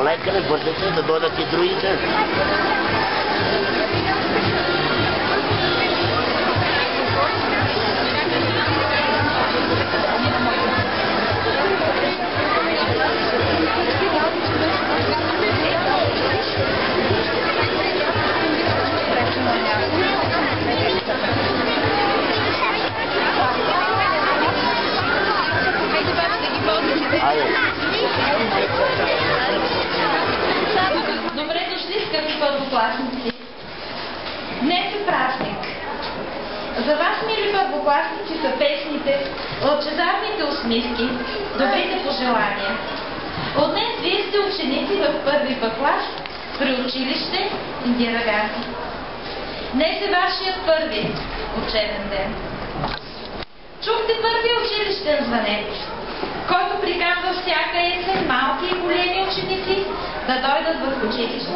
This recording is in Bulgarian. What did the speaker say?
полека, бързайте да дойдат и другите. Добре дошли, скъпи първокласници! Днес е празник. За вас, мили първокласници, са песните, лъчезарните усмивки, добрите пожелания. От днес вие сте ученици в първи клас при училище Индира Ганди. Днес е вашият първи учебен ден. Чухте първия училищен звънец, който приканва всяка есен малки и големи ученици да дойдат в училище.